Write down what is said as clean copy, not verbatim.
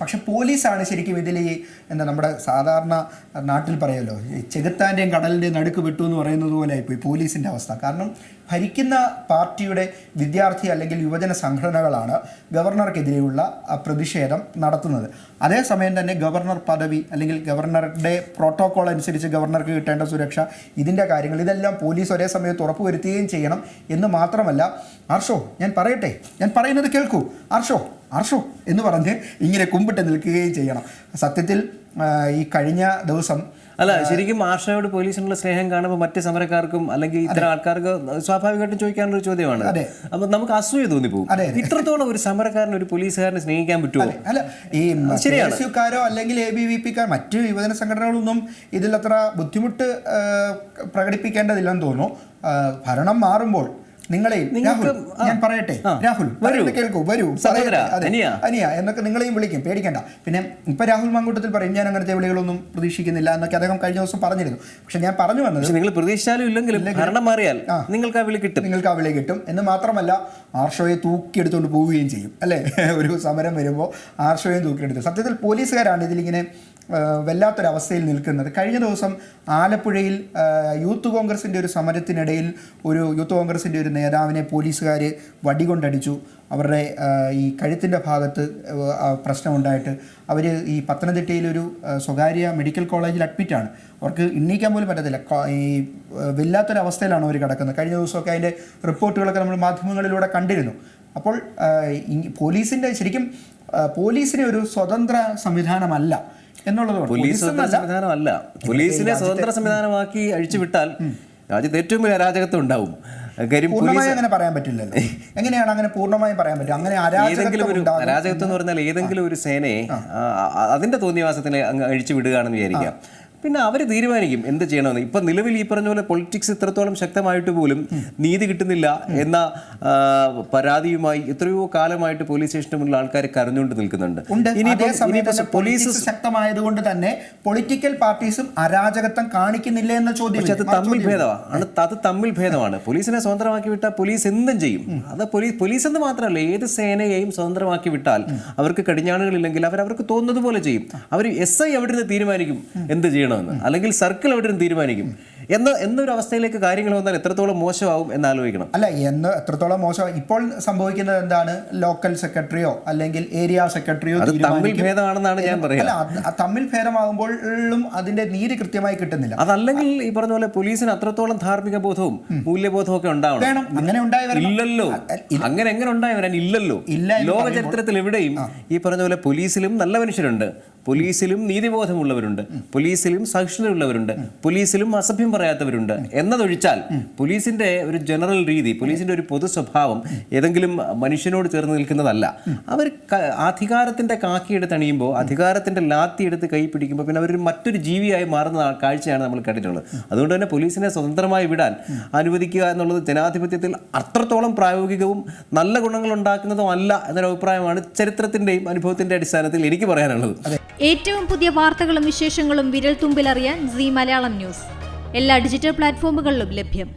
പക്ഷെ പോലീസാണ് ശരിക്കും ഇതിൽ ഈ എന്താ നമ്മുടെ സാധാരണ നാട്ടിൽ പറയുമല്ലോ ചെകുത്താൻ്റെയും കടലിൻ്റെയും നടുക്ക് വിട്ടു എന്ന് പറയുന്നത് പോലെ ആയിപ്പോയി പോലീസിൻ്റെ അവസ്ഥ. കാരണം ഭരിക്കുന്ന പാർട്ടിയുടെ വിദ്യാർത്ഥി അല്ലെങ്കിൽ യുവജന സംഘടനകളാണ് ഗവർണർക്കെതിരെയുള്ള പ്രതിഷേധം നടത്തുന്നത്. അതേസമയം തന്നെ ഗവർണർ പദവി അല്ലെങ്കിൽ ഗവർണറുടെ പ്രോട്ടോകോൾ അനുസരിച്ച് ഗവർണർക്ക് കിട്ടേണ്ട സുരക്ഷ, ഇതിൻ്റെ കാര്യങ്ങൾ ഇതെല്ലാം പോലീസ് ഒരേ സമയത്ത് ഉറപ്പുവരുത്തുകയും ചെയ്യണം എന്ന് മാത്രമല്ല, ആർഷോ ഞാൻ പറയട്ടെ, ഞാൻ പറയുന്നത് കേൾക്കൂ, ആർഷോ എന്ന് പറഞ്ഞ് ഇങ്ങനെ കുമ്പിട്ട് നിൽക്കുകയും ചെയ്യണം. സത്യത്തിൽ ഈ കഴിഞ്ഞ ദിവസം അല്ല, ശരിക്കും ആർഷയോട് പോലീസിനുള്ള സ്നേഹം കാണുമ്പോൾ മറ്റ് സമരക്കാർക്കും അല്ലെങ്കിൽ ഇത്തരം ആൾക്കാർക്ക് സ്വാഭാവികമായിട്ടും ചോദിക്കാനുള്ള ഒരു ചോദ്യമാണ്. അപ്പൊ നമുക്ക് അസൂയ തോന്നിപ്പോകും. ഇത്രത്തോളം ഒരു സമരക്കാരന് ഒരു പോലീസുകാരനെ സ്നേഹിക്കാൻ പറ്റുമോ? അല്ല, ഈ ശരിയാണോ അല്ലെങ്കിൽ ABVP മറ്റു യുവജന സംഘടനകളൊന്നും ഇതിൽ അത്ര ബുദ്ധിമുട്ട് പ്രകടിപ്പിക്കേണ്ടതില്ലെന്ന് തോന്നുന്നു. ഭരണം മാറുമ്പോൾ നിങ്ങളെയും ഞാൻ പറയട്ടെ, രാഹുൽ കേൾക്കൂ, വരൂ അനിയ എന്നൊക്കെ നിങ്ങളെയും വിളിക്കും, പേടിക്കേണ്ട. പിന്നെ ഇപ്പൊ രാഹുൽ മാങ്കൂട്ടത്തിൽ പറയും ഞാൻ അങ്ങനത്തെ വിളികളൊന്നും പ്രതീക്ഷിക്കുന്നില്ല എന്നൊക്കെ അദ്ദേഹം കഴിഞ്ഞ ദിവസം പറഞ്ഞിരുന്നു. പക്ഷെ ഞാൻ പറഞ്ഞു വന്നത് നിങ്ങൾ പ്രതീക്ഷിച്ചാലും ഇല്ലെങ്കിലും ഭരണം മാറിയാൽ നിങ്ങൾക്ക് ആ വിളി കിട്ടും എന്ന് മാത്രമല്ല ആർഷോയെ തൂക്കിയെടുത്തുകൊണ്ട് പോവുകയും ചെയ്യും അല്ലേ. ഒരു സമരം വരുമ്പോൾ ആർഷോയെ തൂക്കിയെടുത്തു. സത്യത്തിൽ പോലീസുകാരാണ് ഇതിലിങ്ങനെ വല്ലാത്തൊരവസ്ഥയിൽ നിൽക്കുന്നത്. കഴിഞ്ഞ ദിവസം ആലപ്പുഴയിൽ യൂത്ത് കോൺഗ്രസിൻ്റെ ഒരു സമരത്തിനിടയിൽ യൂത്ത് കോൺഗ്രസിൻ്റെ ഒരു നേതാവിനെ പോലീസുകാർ വടികൊണ്ടടിച്ചു. അവരുടെ ഈ കഴുത്തിൻ്റെ ഭാഗത്ത് പ്രശ്നമുണ്ടായിട്ട് അവർ ഈ പത്തനംതിട്ടയിലൊരു സ്വകാര്യ മെഡിക്കൽ കോളേജിൽ അഡ്മിറ്റാണ്. അവർക്ക് എണ്ണീക്കാൻ പോലും പറ്റത്തില്ല. ഈ വല്ലാത്തൊരവസ്ഥയിലാണ് അവർ കിടക്കുന്നത്. കഴിഞ്ഞ ദിവസമൊക്കെ അതിൻ്റെ റിപ്പോർട്ടുകളൊക്കെ നമ്മൾ മാധ്യമങ്ങളിലൂടെ കണ്ടിരുന്നു. അപ്പോൾ പോലീസിൻ്റെ ശരിക്കും പോലീസിനെ ഒരു സ്വതന്ത്ര സംവിധാനമല്ല എന്നുള്ളതാണ്. പോലീസിനെ സ്വതന്ത്ര സംവിധാനമാക്കി അഴിച്ചുവിട്ടാൽ രാജ്യത്ത് ഏറ്റവും വലിയ അരാജകത്വം ഉണ്ടാവും. പൂർണ്ണമായി അങ്ങനെ പറയാൻ പറ്റില്ലല്ലോ. എങ്ങനെയാണ് അങ്ങനെ പൂർണ്ണമായും പറയാൻ പറ്റും? അങ്ങനെ അരാജകത്വം എന്ന് പറഞ്ഞാൽ ഏതെങ്കിലും ഒരു സേനയെ അതിന്റെ തോന്നിവാസത്തിന് അഴിച്ചു വിടുകയാണെന്ന് വിചാരിക്കാം. പിന്നെ അവർ തീരുമാനിക്കും എന്ത് ചെയ്യണമെന്ന്. ഇപ്പം നിലവിൽ ഈ പറഞ്ഞ പോലെ പൊളിറ്റിക്സ് ഇത്രത്തോളം ശക്തമായിട്ട് പോലും നീതി കിട്ടുന്നില്ല എന്ന പരാതിയുമായി എത്രയോ കാലമായിട്ട് പോലീസ് സ്റ്റേഷന് മുന്നിൽ ആൾക്കാർ കരഞ്ഞുകൊണ്ട് നിൽക്കുന്നുണ്ട്. പോലീസ് ശക്തമായതുകൊണ്ട് തന്നെ പൊളിറ്റിക്കൽ പാർട്ടീസും അരാജകത്വം കാണിക്കുന്നില്ല എന്ന ചോദ്യം. പക്ഷെ അത് തമ്മിൽ ഭേദമാണ്. പോലീസിനെ സ്വതന്ത്രമാക്കി വിട്ടാൽ പോലീസ് എന്തും ചെയ്യും. അത് പോലീസ് എന്ന് മാത്രമല്ല, ഏത് സേനയെയും സ്വതന്ത്രമാക്കി വിട്ടാൽ അവർക്ക് കടിഞ്ഞാണുകളില്ലെങ്കിൽ അവർക്ക് തോന്നുന്നത് പോലെ ചെയ്യും. അവർ SI അവിടെ നിന്ന് തീരുമാനിക്കും എന്ത് ചെയ്യണം, അല്ലെങ്കിൽ സർക്കിൾ അവിടെ തീരുമാനിക്കും എന്നൊരു അവസ്ഥയിലേക്ക് കാര്യങ്ങൾ വന്നാൽ എത്രത്തോളം മോശമാവും എന്നാലോചിക്കണം. അല്ല, എത്രത്തോളം മോശം ഇപ്പോൾ സംഭവിക്കുന്നത് എന്താണ്? ലോക്കൽ സെക്രട്ടറിയോ അല്ലെങ്കിൽ ഏരിയ സെക്രട്ടറിയോ തമ്മിൽ ഭേദമാണെന്നാണ് ഞാൻ പറയുന്നത്. അല്ല, തമ്മിൽ ഭേദമാകുമ്പോഴും അതിന്റെ നീതി കൃത്യമായി കിട്ടുന്നില്ല. അതല്ലെങ്കിൽ ഈ പറഞ്ഞ പോലെ പോലീസിന് അത്രത്തോളം ധാർമ്മിക ബോധവും മൂല്യബോധവും ഒക്കെ ഉണ്ടാവണം. അങ്ങനെ ഇല്ലല്ലോ. അങ്ങനെ എങ്ങനെ ഉണ്ടായി വരാൻ? ഇല്ലല്ലോ. ലോക ചരിത്രത്തിൽ എവിടെയും ഈ പറഞ്ഞ പോലെ പോലീസിലും നല്ല മനുഷ്യരുണ്ട്, പോലീസിലും നീതിബോധമുള്ളവരുണ്ട്, പോലീസിലും സഹിഷ്ണുതയുള്ളവരുണ്ട്, പോലീസിലും അസഭ്യം പറയാത്തവരുണ്ട് എന്നതൊഴിച്ചാൽ പോലീസിന്റെ ഒരു ജനറൽ രീതി, പോലീസിന്റെ ഒരു പൊതു സ്വഭാവം ഏതെങ്കിലും മനുഷ്യനോട് ചേർന്ന് നിൽക്കുന്നതല്ല. അവർ അധികാരത്തിന്റെ കാക്കിയെടുത്ത് അണിയുമ്പോൾ, അധികാരത്തിന്റെ ലാത്തി എടുത്ത് കൈ പിടിക്കുമ്പോൾ പിന്നെ അവർ മറ്റൊരു ജീവിയായി മാറുന്ന കാഴ്ചയാണ് നമ്മൾ കണ്ടിട്ടുള്ളത്. അതുകൊണ്ട് തന്നെ പോലീസിനെ സ്വതന്ത്രമായി വിടാൻ അനുവദിക്കുക എന്നുള്ളത് ജനാധിപത്യത്തിൽ അത്രത്തോളം പ്രായോഗികവും നല്ല ഗുണങ്ങൾ ഉണ്ടാക്കുന്നതും അല്ല എന്നൊരു അഭിപ്രായമാണ് ചരിത്രത്തിന്റെയും അനുഭവത്തിന്റെ അടിസ്ഥാനത്തിൽ എനിക്ക് പറയാനുള്ളത്. ഏറ്റവും പുതിയ വാർത്തകളും വിശേഷങ്ങളും വിരൽ തുമ്പിലറിയാൻ സീ മലയാളം ന്യൂസ് എല്ലാ ഡിജിറ്റൽ പ്ലാറ്റ്ഫോമുകളിലും ലഭ്യം.